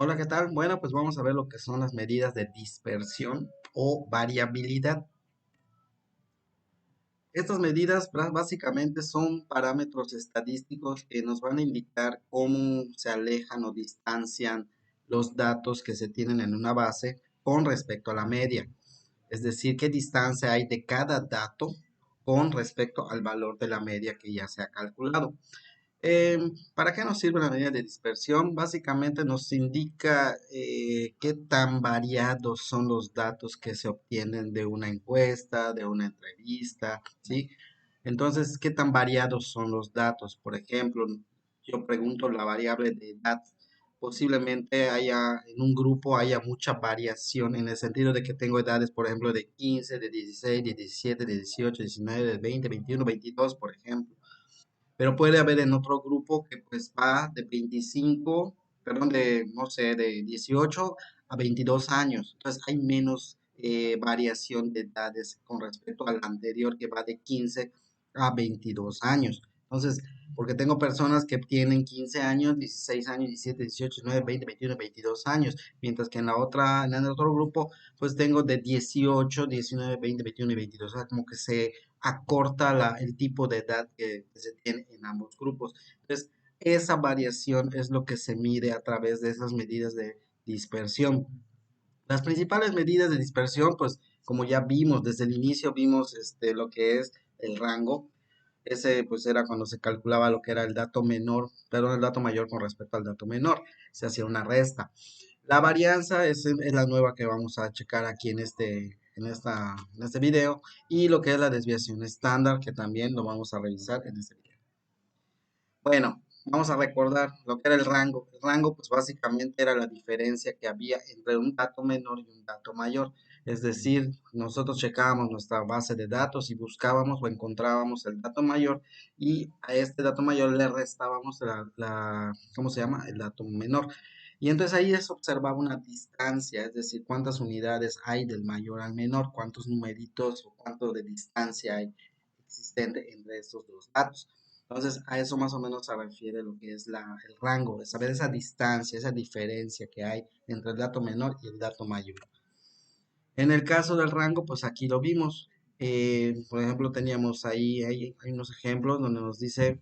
Hola, ¿qué tal? Bueno, pues vamos a ver lo que son las medidas de dispersión o variabilidad. Estas medidas básicamente son parámetros estadísticos que nos van a indicar cómo se alejan o distancian los datos que se tienen en una base con respecto a la media. Es decir, qué distancia hay de cada dato con respecto al valor de la media que ya se ha calculado. ¿Para qué nos sirve la medida de dispersión? Básicamente nos indica qué tan variados son los datos que se obtienen de una encuesta, de una entrevista, ¿sí? Entonces, ¿qué tan variados son los datos? Por ejemplo, yo pregunto la variable de edad. Posiblemente haya, en un grupo haya mucha variación en el sentido de que tengo edades, por ejemplo, de 15, de 16, de 17, de 18, 19, de 20, 21, 22, por ejemplo, pero puede haber en otro grupo que pues va de 25, perdón, de, no sé, de 18 a 22 años. Entonces hay menos variación de edades con respecto al anterior que va de 15 a 22 años. Entonces, porque tengo personas que tienen 15 años, 16 años, 17, 18, 19, 20, 21, 22 años, mientras que en el otro grupo, pues tengo de 18, 19, 20, 21 y 22. O sea, como que se acorta el tipo de edad que se tiene en ambos grupos. Entonces, esa variación es lo que se mide a través de esas medidas de dispersión. Las principales medidas de dispersión, pues como ya vimos desde el inicio, vimos lo que es el rango. Ese pues era cuando se calculaba lo que era el dato menor, perdón, el dato mayor con respecto al dato menor. Se hacía una resta. La varianza es la nueva que vamos a checar aquí en este video, y lo que es la desviación estándar, que también lo vamos a revisar en este video. Bueno, vamos a recordar lo que era el rango. El rango, pues básicamente era la diferencia que había entre un dato menor y un dato mayor. Es decir, nosotros checábamos nuestra base de datos y buscábamos o encontrábamos el dato mayor, y a este dato mayor le restábamos ¿cómo se llama? El dato menor. Y entonces ahí se observaba una distancia, es decir, cuántas unidades hay del mayor al menor, cuántos numeritos o cuánto de distancia hay existente entre estos dos datos. Entonces, a eso más o menos se refiere lo que es el rango, de saber esa distancia, esa diferencia que hay entre el dato menor y el dato mayor. En el caso del rango, pues aquí lo vimos. Por ejemplo, teníamos hay unos ejemplos donde nos dice,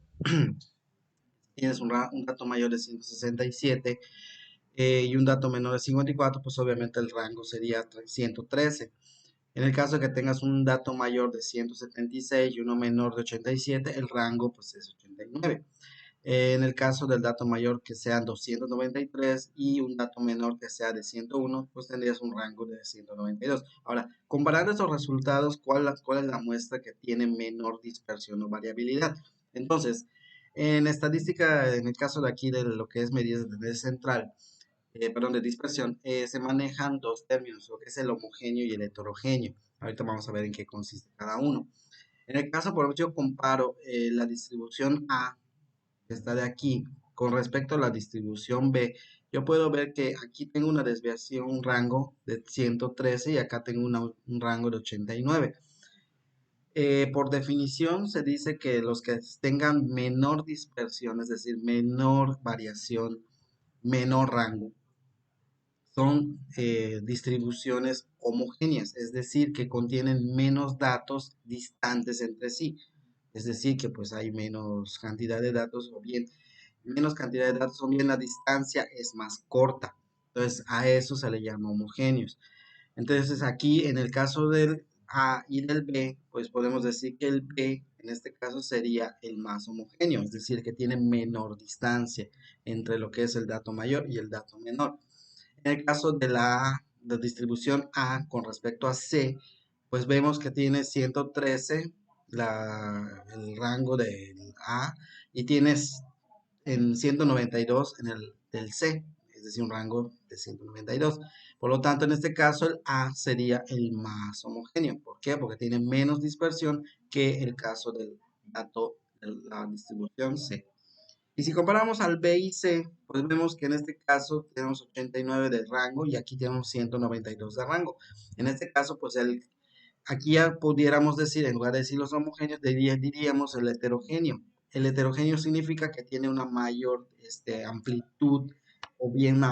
tienes un dato mayor de 167 y un dato menor de 54, pues obviamente el rango sería 113. En el caso de que tengas un dato mayor de 176 y uno menor de 87, el rango pues es 89. En el caso del dato mayor que sean 293 y un dato menor que sea de 101, pues tendrías un rango de 192. Ahora, comparando estos resultados, ¿cuál es la muestra que tiene menor dispersión o variabilidad? Entonces, en estadística, en el caso de aquí de lo que es medidas de tendencia central, perdón, de dispersión, se manejan dos términos, lo que es el homogéneo y el heterogéneo. Ahorita vamos a ver en qué consiste cada uno. En el caso, por ejemplo, yo comparo la distribución A, que está de aquí, con respecto a la distribución B. Yo puedo ver que aquí tengo una desviación, un rango de 113, y acá tengo un rango de 89. Por definición, se dice que los que tengan menor dispersión, es decir, menor variación, menor rango, son distribuciones homogéneas, es decir, que contienen menos datos distantes entre sí. Es decir, que pues hay menos cantidad de datos, o bien menos cantidad de datos, o bien la distancia es más corta. Entonces, a eso se le llama homogéneos. Entonces, aquí en el caso del A y del B, pues podemos decir que el B en este caso sería el más homogéneo, es decir, que tiene menor distancia entre lo que es el dato mayor y el dato menor. En el caso de de distribución A con respecto a C, pues vemos que tiene 113 el rango del A, y tienes en 192 en el del C, es decir, un rango de 192. Por lo tanto, en este caso el A sería el más homogéneo. ¿Por qué? Porque tiene menos dispersión que el caso del dato de la distribución C. Y si comparamos al B y C, pues vemos que en este caso tenemos 89 de rango y aquí tenemos 192 de rango. En este caso, pues aquí ya pudiéramos decir, en lugar de decir los homogéneos, diríamos el heterogéneo. El heterogéneo significa que tiene una mayor amplitud, o bien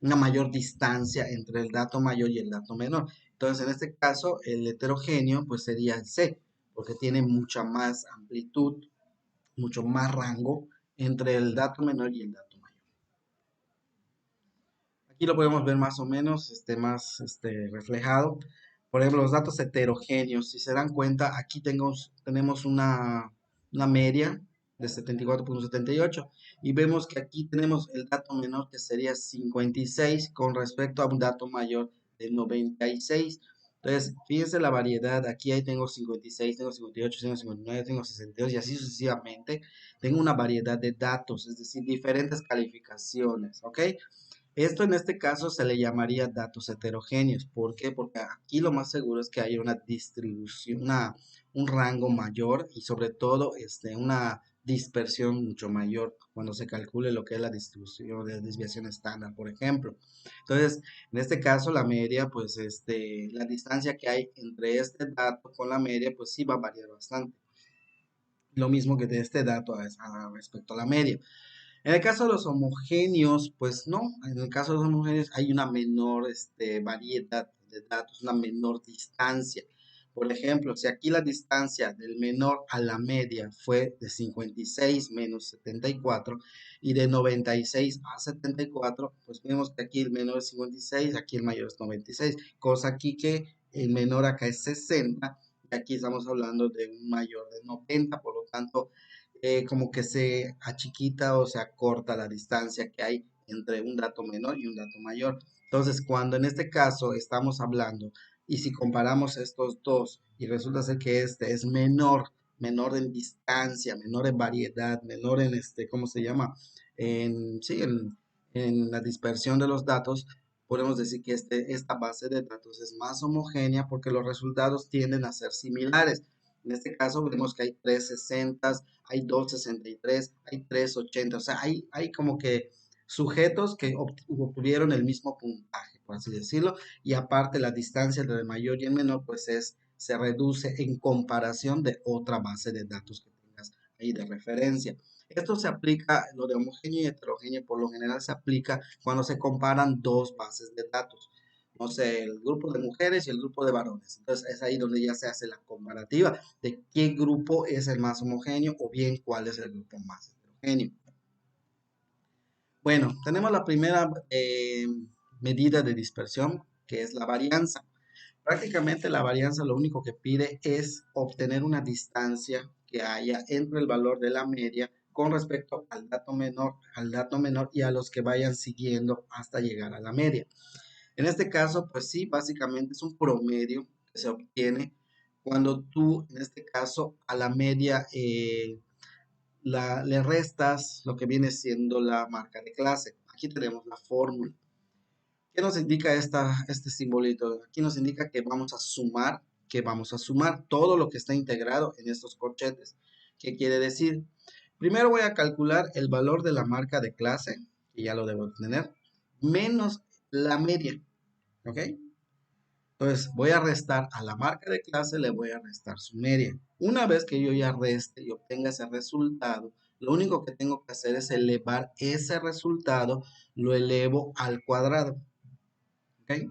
una mayor distancia entre el dato mayor y el dato menor. Entonces, en este caso, el heterogéneo pues sería el C, porque tiene mucha más amplitud, mucho más rango entre el dato menor y el dato mayor. Aquí lo podemos ver más o menos, más reflejado. Por ejemplo, los datos heterogéneos, si se dan cuenta, aquí tenemos una media de 74,78 y vemos que aquí tenemos el dato menor que sería 56 con respecto a un dato mayor de 96. Entonces, fíjense la variedad, aquí ahí tengo 56, tengo 58, tengo 59, tengo 62 y así sucesivamente. Tengo una variedad de datos, es decir, diferentes calificaciones, ¿ok? Esto en este caso se le llamaría datos heterogéneos. ¿Por qué? Porque aquí lo más seguro es que haya una distribución, un rango mayor y sobre todo una dispersión mucho mayor cuando se calcule lo que es la distribución de desviación estándar, por ejemplo. Entonces, en este caso, la media, pues la distancia que hay entre este dato con la media, pues sí va a variar bastante. Lo mismo que de este dato respecto a la media. En el caso de los homogéneos, pues no, en el caso de los homogéneos hay una menor variedad de datos, una menor distancia. Por ejemplo, si aquí la distancia del menor a la media fue de 56 menos 74 y de 96 a 74, pues vemos que aquí el menor es 56, aquí el mayor es 96, cosa aquí que el menor acá es 60 y aquí estamos hablando de un mayor de 90, por lo tanto como que se achiquita o se acorta la distancia que hay entre un dato menor y un dato mayor. Entonces, cuando en este caso estamos hablando y si comparamos estos dos y resulta ser que este es menor en distancia, menor en variedad, menor en ¿cómo se llama? Sí, en la dispersión de los datos, podemos decir que esta base de datos es más homogénea porque los resultados tienden a ser similares. En este caso vemos que hay 360, hay 263, hay 380, o sea, hay como que sujetos que obtuvieron el mismo puntaje, por así decirlo, y aparte la distancia entre el mayor y el menor, pues se reduce en comparación de otra base de datos que tengas ahí de referencia. Esto se aplica, lo de homogéneo y heterogéneo, por lo general se aplica cuando se comparan dos bases de datos. No sé, el grupo de mujeres y el grupo de varones. Entonces es ahí donde ya se hace la comparativa de qué grupo es el más homogéneo o bien cuál es el grupo más heterogéneo. Bueno, tenemos la primera medida de dispersión, que es la varianza. Prácticamente la varianza lo único que pide es obtener una distancia que haya entre el valor de la media con respecto al dato menor y a los que vayan siguiendo hasta llegar a la media. En este caso, pues sí, básicamente es un promedio que se obtiene cuando tú, en este caso, a la media le restas lo que viene siendo la marca de clase. Aquí tenemos la fórmula. ¿Qué nos indica este simbolito? Aquí nos indica que vamos a sumar todo lo que está integrado en estos corchetes. ¿Qué quiere decir? Primero voy a calcular el valor de la marca de clase, que ya lo debo tener, menos la media, ¿ok? Entonces voy a restar a la marca de clase, le voy a restar su media. Una vez que yo ya reste y obtenga ese resultado, lo único que tengo que hacer es elevar ese resultado, lo elevo al cuadrado. ¿Ok?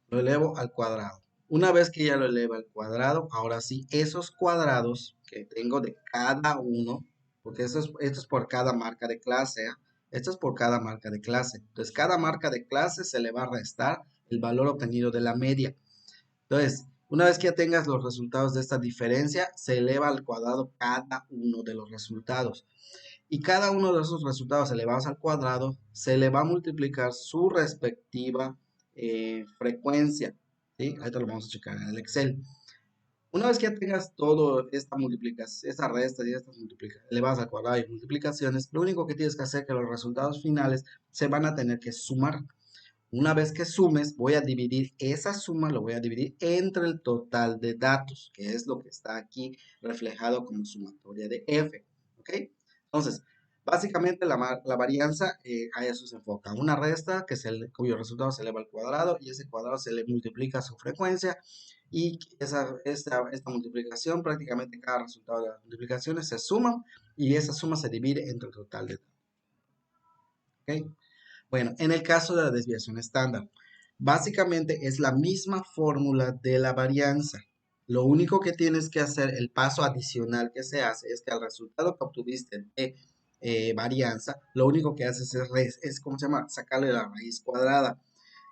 Lo elevo al cuadrado. Una vez que ya lo eleva al cuadrado, ahora sí, esos cuadrados que tengo de cada uno, porque esto es por cada marca de clase, ¿eh? Esto es por cada marca de clase. Entonces, cada marca de clase se le va a restar el valor obtenido de la media. Entonces, una vez que ya tengas los resultados de esta diferencia, se eleva al cuadrado cada uno de los resultados. Y cada uno de esos resultados elevados al cuadrado se le va a multiplicar su respectiva frecuencia. ¿Sí? Ahorita lo vamos a checar en el Excel. Una vez que ya tengas todo esta multiplicación, esta resta y estas multiplicaciones, elevadas al cuadrado y multiplicaciones, lo único que tienes que hacer es que los resultados finales se van a tener que sumar. Una vez que sumes, voy a dividir esa suma, lo voy a dividir entre el total de datos, que es lo que está aquí reflejado como sumatoria de F. ¿Ok? Entonces, básicamente la varianza a eso se enfoca. Una resta cuyo resultado se eleva al cuadrado y ese cuadrado se le multiplica su frecuencia y esta multiplicación, prácticamente cada resultado de las multiplicaciones se suman y esa suma se divide entre el total de datos. ¿Ok? Bueno, en el caso de la desviación estándar, básicamente es la misma fórmula de la varianza. Lo único que tienes que hacer, el paso adicional que se hace, es que al resultado que obtuviste de varianza, lo único que haces es, ¿cómo se llama? Sacarle la raíz cuadrada.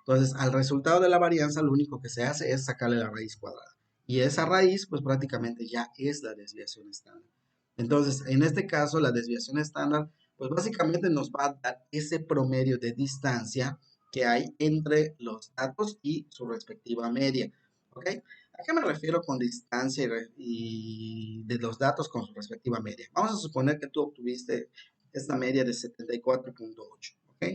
Entonces, al resultado de la varianza, lo único que se hace es sacarle la raíz cuadrada. Y esa raíz, pues prácticamente ya es la desviación estándar. Entonces, en este caso, la desviación estándar, pues básicamente nos va a dar ese promedio de distancia que hay entre los datos y su respectiva media. ¿Ok? ¿A qué me refiero con distancia y de los datos con su respectiva media? Vamos a suponer que tú obtuviste esta media de 74.8. ¿Ok?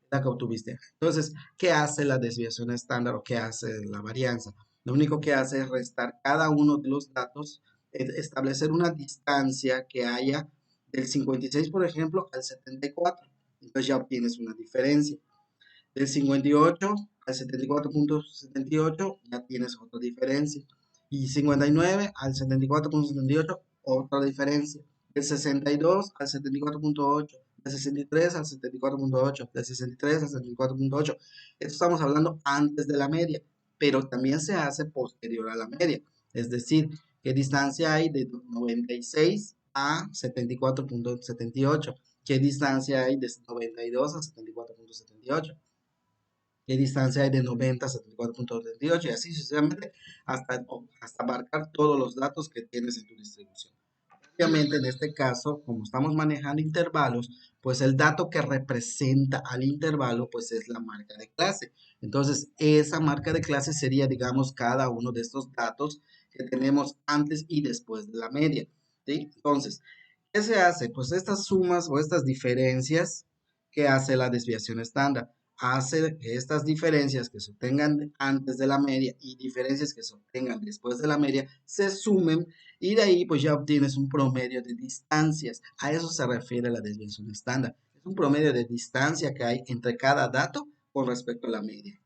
La que obtuviste. Entonces, ¿qué hace la desviación estándar o qué hace la varianza? Lo único que hace es restar cada uno de los datos, establecer una distancia que haya del 56, por ejemplo, al 74. Entonces ya obtienes una diferencia. Del 58 al 74.78 ya tienes otra diferencia. Y 59 al 74.78 otra diferencia. Del 62 al 74.8, del 63 al 74.8, del 63 al 74.8. Esto estamos hablando antes de la media, pero también se hace posterior a la media. Es decir, ¿qué distancia hay de 96 a 74.78? ¿Qué distancia hay de 92 a 74.78? ¿Qué distancia hay de 90 a 74.38? Y así sucesivamente hasta abarcar todos los datos que tienes en tu distribución. Obviamente, en este caso, como estamos manejando intervalos, pues el dato que representa al intervalo, pues es la marca de clase. Entonces, esa marca de clase sería, digamos, cada uno de estos datos que tenemos antes y después de la media. ¿Sí? Entonces, ¿qué se hace? Pues estas sumas o estas diferencias que hace la desviación estándar. Hace que estas diferencias que se obtengan antes de la media y diferencias que se obtengan después de la media se sumen y de ahí pues ya obtienes un promedio de distancias. A eso se refiere la desviación estándar. Es un promedio de distancia que hay entre cada dato con respecto a la media.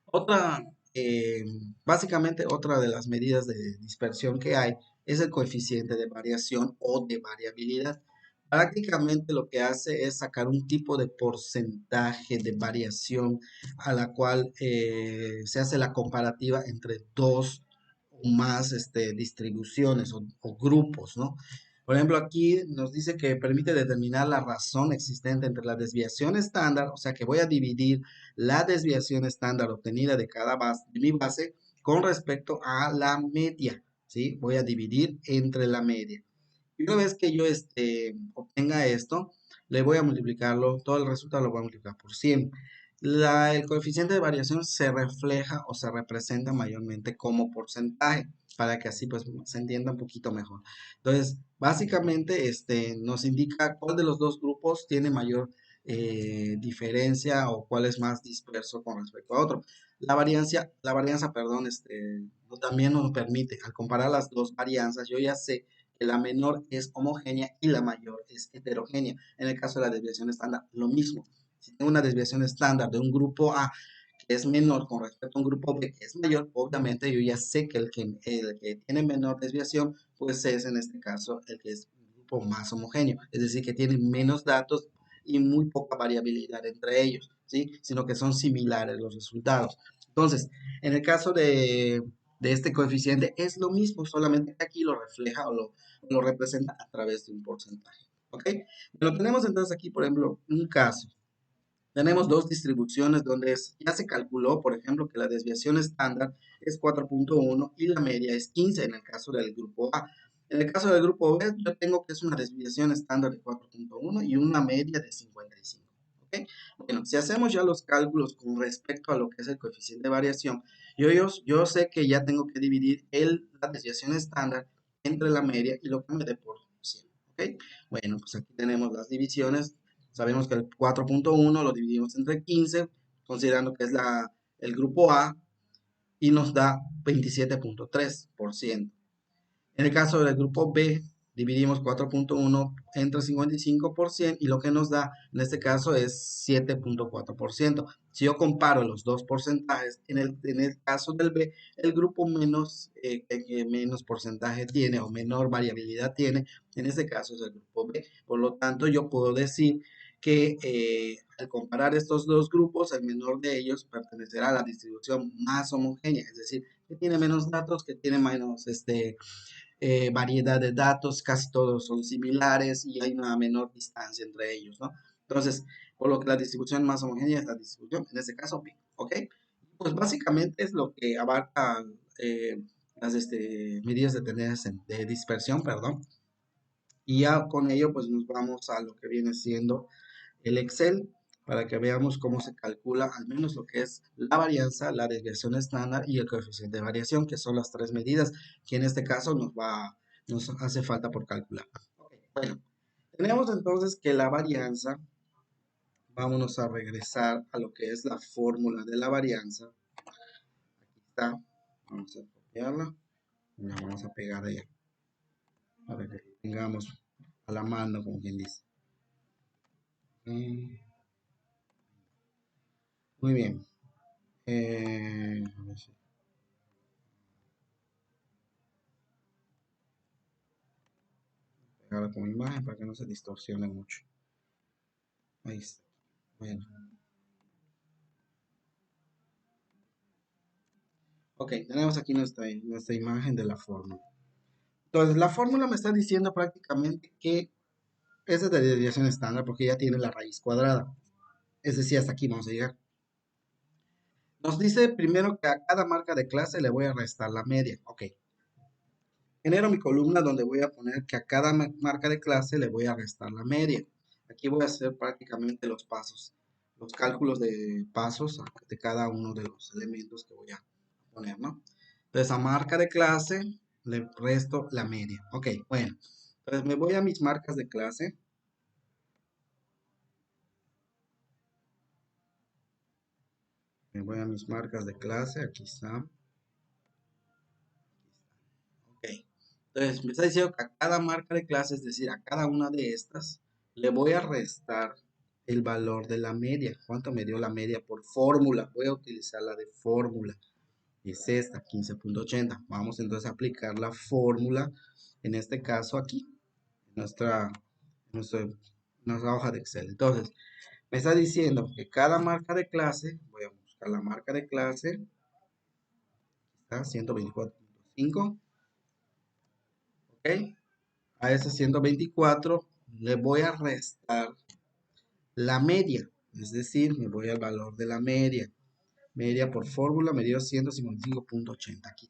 Otra, eh, básicamente otra de las medidas de dispersión que hay es el coeficiente de variación o de variabilidad. Prácticamente lo que hace es sacar un tipo de porcentaje de variación a la cual se hace la comparativa entre dos o más distribuciones o grupos, ¿no? Por ejemplo, aquí nos dice que permite determinar la razón existente entre la desviación estándar, o sea que voy a dividir la desviación estándar obtenida de cada base, de mi base con respecto a la media, ¿sí? Voy a dividir entre la media. Y una vez que yo obtenga esto, le voy a multiplicarlo, todo el resultado lo voy a multiplicar por 100. El coeficiente de variación se refleja o se representa mayormente como porcentaje, para que así pues se entienda un poquito mejor. Entonces, básicamente nos indica cuál de los dos grupos tiene mayor diferencia o cuál es más disperso con respecto a otro. La varianza, perdón, también nos permite, al comparar las dos varianzas, yo ya sé que la menor es homogénea y la mayor es heterogénea. En el caso de la desviación estándar, lo mismo. Si tengo una desviación estándar de un grupo A que es menor con respecto a un grupo B que es mayor, obviamente yo ya sé que el que tiene menor desviación, pues es en este caso el que es un grupo más homogéneo, es decir, que tiene menos datos y muy poca variabilidad entre ellos, ¿sí? Sino que son similares los resultados. Entonces, en el caso de este coeficiente es lo mismo, solamente que aquí lo refleja o lo representa a través de un porcentaje. ¿Ok? Pero tenemos entonces aquí, por ejemplo, un caso. Tenemos dos distribuciones donde ya se calculó, por ejemplo, que la desviación estándar es 4.1 y la media es 15 en el caso del grupo A. En el caso del grupo B, yo tengo que es una desviación estándar de 4.1 y una media de 55. ¿Ok? Bueno, si hacemos ya los cálculos con respecto a lo que es el coeficiente de variación, yo sé que ya tengo que dividir la desviación estándar entre la media y lo que me dé por 100. ¿Ok? Bueno, pues aquí tenemos las divisiones. Sabemos que el 4.1 lo dividimos entre 15, considerando que es el grupo A, y nos da 27.3%. En el caso del grupo B, dividimos 4.1 entre 55% y lo que nos da en este caso es 7.4%. Si yo comparo los dos porcentajes, en el caso del B, el grupo que menos porcentaje tiene o menor variabilidad tiene, en este caso es el grupo B. Por lo tanto, yo puedo decir que al comparar estos dos grupos, el menor de ellos pertenecerá a la distribución más homogénea, es decir, que tiene menos datos, que tiene menos variedad de datos, casi todos son similares y hay una menor distancia entre ellos, ¿no? Entonces, por lo que la distribución más homogénea es la distribución, en este caso, pi, ¿ok? Pues básicamente es lo que abarca las medidas de tendencia de dispersión, perdón. Y ya con ello, pues nos vamos a lo que viene siendo el Excel para que veamos cómo se calcula al menos lo que es la varianza, la desviación estándar y el coeficiente de variación, que son las tres medidas que en este caso nos hace falta por calcular. Okay, bueno, tenemos entonces que la varianza, vámonos a regresar a lo que es la fórmula de la varianza. Aquí está, vamos a copiarla y la vamos a pegar allá para que tengamos a la mano, como quien dice. Muy bien. A ver si pegarla como imagen para que no se distorsione mucho. Ahí está. Bueno. Ok, tenemos aquí nuestra imagen de la fórmula. Entonces, la fórmula me está diciendo prácticamente que esa es de desviación estándar porque ya tiene la raíz cuadrada. Es decir, hasta aquí vamos a llegar. Nos dice primero que a cada marca de clase le voy a restar la media. Ok. Genero mi columna donde voy a poner que a cada marca de clase le voy a restar la media. Aquí voy a hacer prácticamente los pasos, los cálculos de pasos de cada uno de los elementos que voy a poner, ¿no? Entonces a marca de clase le resto la media. Ok, bueno. Entonces me voy a mis marcas de clase. Me voy a mis marcas de clase. Aquí está. Ok. Entonces me está diciendo que a cada marca de clase, es decir, a cada una de estas, le voy a restar el valor de la media. ¿Cuánto me dio la media por fórmula? Voy a utilizar la de fórmula. Es esta, 15.80. Vamos entonces a aplicar la fórmula, en este caso aquí, en nuestra, nuestra hoja de Excel. Entonces, me está diciendo que cada marca de clase, voy a buscar la marca de clase, está 124.5, ¿ok? A ese 124 le voy a restar la media, es decir, me voy al valor de la media. Media por fórmula me dio 155.80 aquí.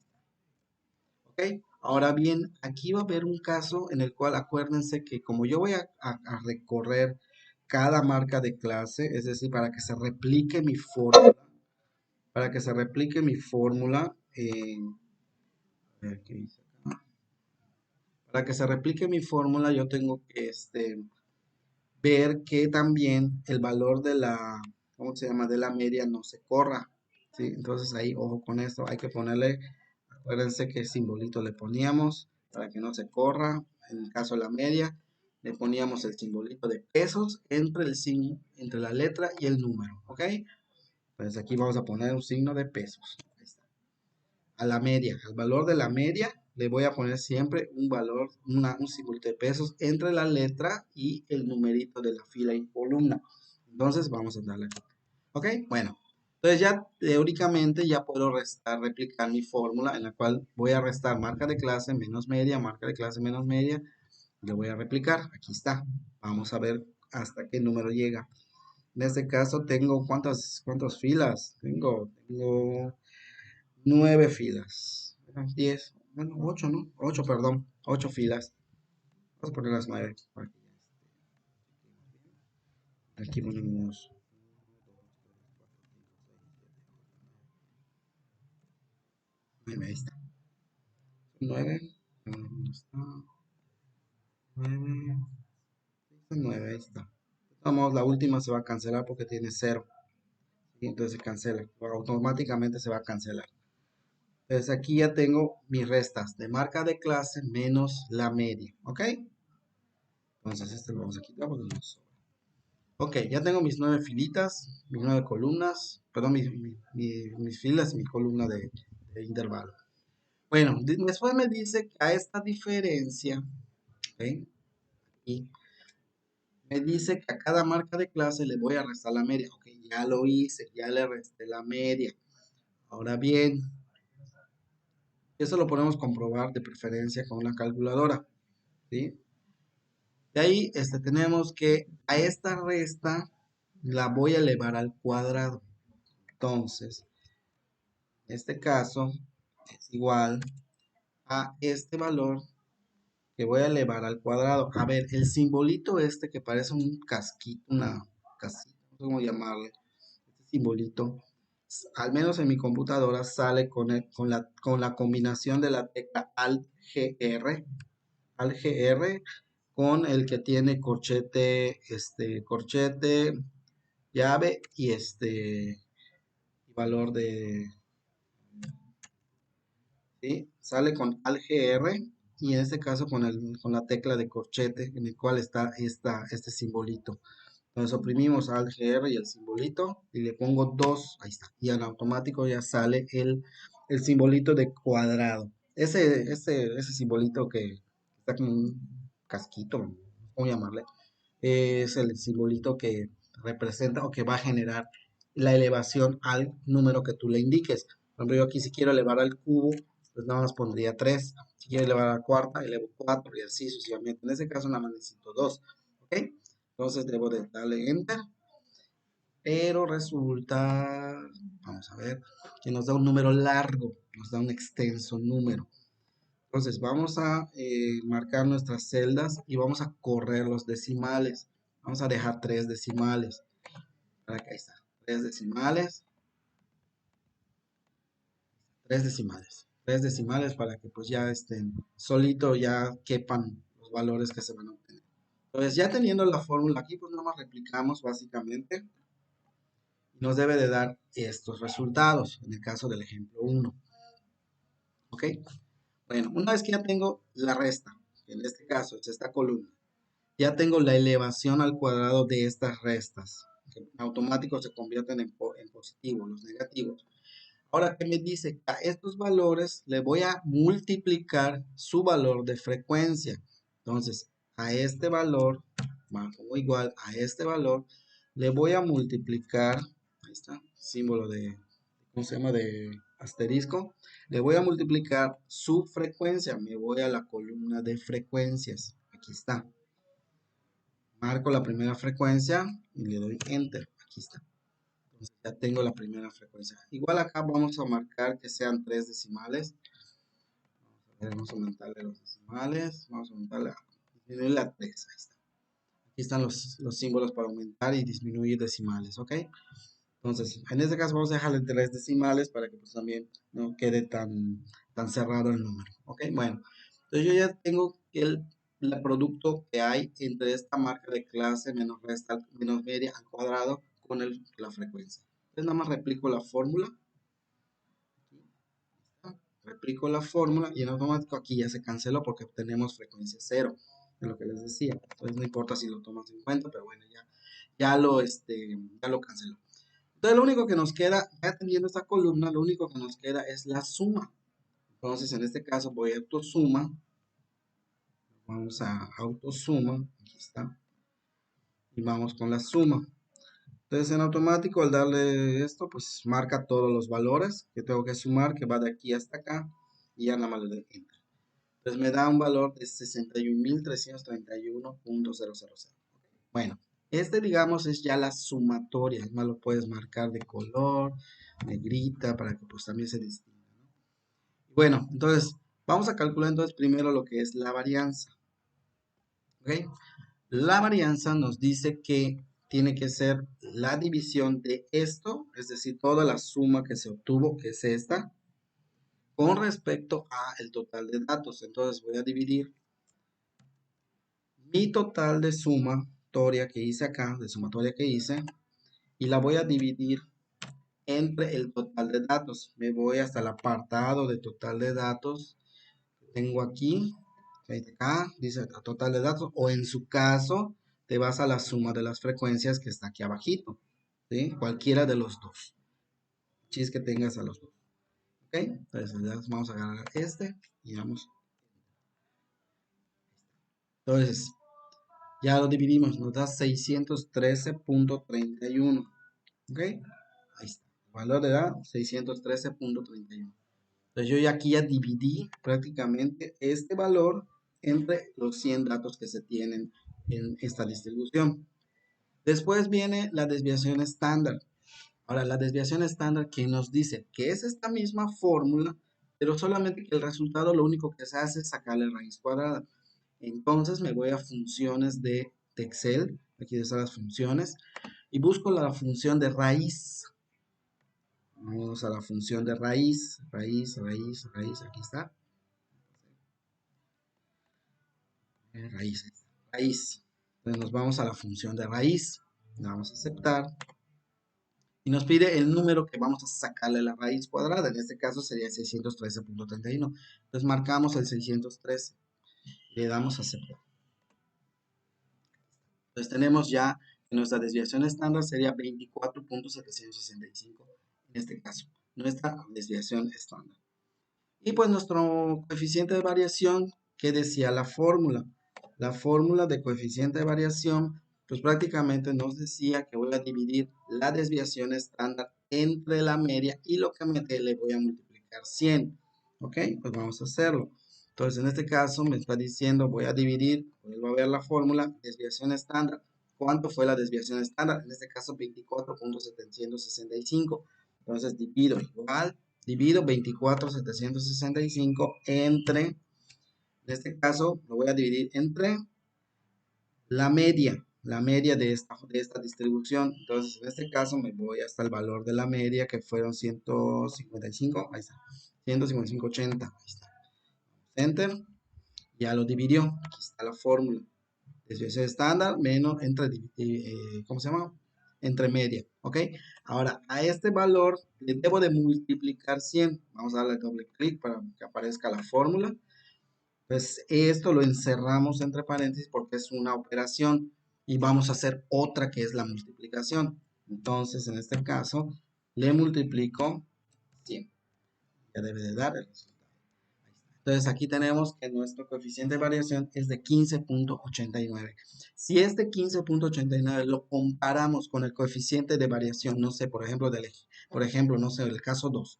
¿Ok? Ahora bien, aquí va a haber un caso en el cual acuérdense que como yo voy a recorrer cada marca de clase, es decir, para que se replique mi fórmula, para que se replique mi fórmula, a ver, ¿qué dice acá? Para que se replique mi fórmula, yo tengo que ver que también el valor de la, ¿cómo se llama? De la media no se corra, ¿sí? Entonces ahí, ojo con esto, hay que ponerle, acuérdense que simbolito le poníamos para que no se corra, en el caso de la media, le poníamos el simbolito de pesos entre el signo, entre la letra y el número, ¿ok? Entonces aquí vamos a poner un signo de pesos. Ahí está. A la media, al valor de la media, le voy a poner siempre un valor, un símbolo de pesos entre la letra y el numerito de la fila y columna. Entonces vamos a darle aquí. ¿Ok? Bueno, entonces ya teóricamente ya puedo replicar mi fórmula en la cual voy a restar marca de clase menos media, marca de clase menos media. Le voy a replicar. Aquí está. Vamos a ver hasta qué número llega. En este caso tengo cuántas filas. Tengo 9 filas. 10, bueno, 8, ¿no? 8, perdón. 8 filas. Vamos a poner las 9. Aquí ponemos 9, ahí está. 9. 9. 9, ahí está. Vamos, la última se va a cancelar porque tiene 0. Y entonces se cancela. Automáticamente se va a cancelar. Entonces aquí ya tengo mis restas de marca de clase menos la media. ¿Ok? Entonces este lo vamos a quitar porque no sobra. Ok, ya tengo mis 9 filitas, mis 9 columnas, perdón, mis filas y mi columna de intervalo. Bueno, después me dice que a esta diferencia, ¿ok? Y Me dice que a cada marca de clase le voy a restar la media. Ok, ya lo hice, ya le resté la media. Ahora bien, eso lo podemos comprobar de preferencia con una calculadora, ¿sí? De ahí tenemos que a esta resta la voy a elevar al cuadrado. Entonces, en este caso es igual a este valor que voy a elevar al cuadrado. A ver, el simbolito que parece un casquito, una casita, no sé cómo llamarle, este simbolito, al menos en mi computadora sale con la combinación de la tecla Alt-GR con el que tiene corchete, corchete, llave y valor de, ¿sí? Sale con Alt-GR y en este caso con la tecla de corchete en el cual está este simbolito. Entonces oprimimos Alt-GR y el simbolito y le pongo 2, ahí está. Y en automático ya sale el simbolito de cuadrado. Ese simbolito que está como un casquito, ¿cómo llamarle? Es el simbolito que representa o que va a generar la elevación al número que tú le indiques. Por ejemplo, yo aquí si quiero elevar al cubo, pues nada más pondría 3. Si quiero elevar a la cuarta, elevo 4 y así sucesivamente. En ese caso nada más necesito 2. ¿Ok? Entonces debo de darle Enter. Pero resulta, vamos a ver, que nos da un número largo, nos da un extenso número. Entonces vamos a marcar nuestras celdas y vamos a correr los decimales. Vamos a dejar 3 decimales. Para que ahí está. 3 decimales. 3 decimales. 3 decimales para que pues ya estén solito, ya quepan los valores que se van a obtener. Entonces ya teniendo la fórmula aquí, pues nada más replicamos básicamente. Y nos debe de dar estos resultados en el caso del ejemplo 1. ¿Ok? Bueno, una vez que ya tengo la resta, que en este caso es esta columna, ya tengo la elevación al cuadrado de estas restas, que en automático se convierten en positivos, los negativos. Ahora, ¿qué me dice? A estos valores le voy a multiplicar su valor de frecuencia. Entonces, a este valor, como igual a este valor, le voy a multiplicar, ahí está, símbolo de, ¿cómo se llama? De asterisco. Le voy a multiplicar su frecuencia. Me voy a la columna de frecuencias. Aquí está. Marco la primera frecuencia y le doy Enter. Aquí está. Entonces ya tengo la primera frecuencia. Igual acá vamos a marcar que sean 3 decimales. Vamos a aumentarle los decimales. Vamos a aumentarle, disminuirle a 3. Ahí está. Aquí están los símbolos para aumentar y disminuir decimales, ¿ok? Entonces, en este caso vamos a dejarle 3 decimales para que pues también no quede tan cerrado el número, ¿ok? Bueno, entonces yo ya tengo el producto que hay entre esta marca de clase menos resta menos media al cuadrado con la frecuencia. Entonces nada más replico la fórmula, replico la fórmula y en automático aquí ya se canceló porque obtenemos frecuencia 0, de lo que les decía. Entonces no importa si lo tomas en cuenta, pero bueno, ya lo canceló. Entonces lo único que nos queda, ya teniendo esta columna, lo único que nos queda es la suma. Entonces en este caso voy a autosuma, vamos a autosuma, aquí está, y vamos con la suma. Entonces en automático al darle esto, pues marca todos los valores que tengo que sumar, que va de aquí hasta acá, y ya nada más le doy Enter. Entonces me da un valor de 61.331.000. Bueno, digamos es ya la sumatoria, además lo puedes marcar de color, negrita, para que pues también se distinga, ¿no? Bueno, entonces vamos a calcular entonces primero lo que es la varianza, ¿ok? La varianza nos dice que tiene que ser la división de esto, es decir, toda la suma que se obtuvo, que es esta, con respecto a el total de datos. Entonces voy a dividir mi total de sumatoria que hice acá, de sumatoria que hice, y la voy a dividir entre el total de datos. Me voy hasta el apartado de total de datos que tengo aquí. Acá dice total de datos, o en su caso, te vas a la suma de las frecuencias que está aquí abajito, ¿sí? Cualquiera de los dos. Si es que tengas a los dos. ¿Ok? Entonces vamos a agarrar y vamos. Entonces, Ya lo dividimos, nos da 613.31. ¿Ok? Ahí está. El valor le da 613.31. Entonces yo ya aquí ya dividí prácticamente este valor entre los 100 datos que se tienen en esta distribución. Después viene la desviación estándar. Ahora, la desviación estándar que nos dice que es esta misma fórmula, pero solamente que el resultado lo único que se hace es sacarle raíz cuadrada. Entonces me voy a funciones de Excel, aquí están las funciones, y busco la función de raíz. Vamos a la función de raíz, raíz, aquí está. Raíces, raíz. Entonces nos vamos a la función de raíz, le vamos a aceptar y nos pide el número que vamos a sacarle la raíz cuadrada. En este caso sería 613.31. Entonces marcamos el 613, le damos a aceptar. Entonces tenemos ya que nuestra desviación estándar sería 24.765 en este caso, nuestra desviación estándar. Y pues nuestro coeficiente de variación, ¿qué decía la fórmula? La fórmula de coeficiente de variación, pues prácticamente nos decía que voy a dividir la desviación estándar entre la media y lo que me dé le voy a multiplicar 100. ¿Ok? Pues vamos a hacerlo. Entonces, en este caso me está diciendo, voy a dividir, vuelvo a ver la fórmula, desviación estándar. ¿Cuánto fue la desviación estándar? En este caso, 24.765. Entonces, divido 24.765 entre, en este caso, lo voy a dividir entre la media de esta distribución. Entonces, en este caso, me voy hasta el valor de la media, que fueron 155, ahí está, 155.80, ahí está. Enter, ya lo dividió, aquí está la fórmula. Desviación estándar menos ¿cómo se llama? Entre media, ¿ok? Ahora, a este valor le debo de multiplicar 100. Vamos a darle doble clic para que aparezca la fórmula. Pues esto lo encerramos entre paréntesis porque es una operación y vamos a hacer otra que es la multiplicación. Entonces, en este caso, le multiplico 100. Ya debe de dar el resultado. Entonces aquí tenemos que nuestro coeficiente de variación es de 15.89. Si este 15.89 lo comparamos con el coeficiente de variación, no sé, por ejemplo, no sé, el caso 2,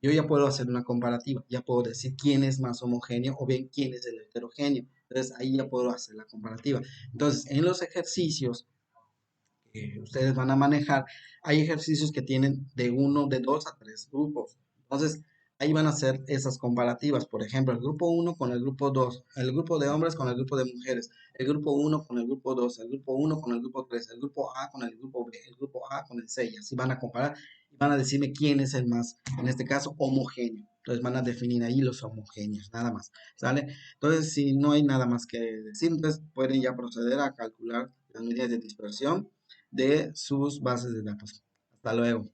yo ya puedo hacer una comparativa, ya puedo decir quién es más homogéneo o bien quién es el heterogéneo. Entonces ahí ya puedo hacer la comparativa. Entonces en los ejercicios que ustedes van a manejar, hay ejercicios que tienen de 2 a 3 grupos. Entonces, ahí van a hacer esas comparativas. Por ejemplo, el grupo uno con el grupo 2, el grupo de hombres con el grupo de mujeres, el grupo uno con el grupo 2, el grupo uno con el grupo 3, el grupo A con el grupo B, el grupo A con el C. Y así van a comparar y van a decirme quién es el más, en este caso, homogéneo. Entonces van a definir ahí los homogéneos, nada más. ¿Sale? Entonces, si no hay nada más que decir, entonces pueden ya proceder a calcular las medidas de dispersión de sus bases de datos. Hasta luego.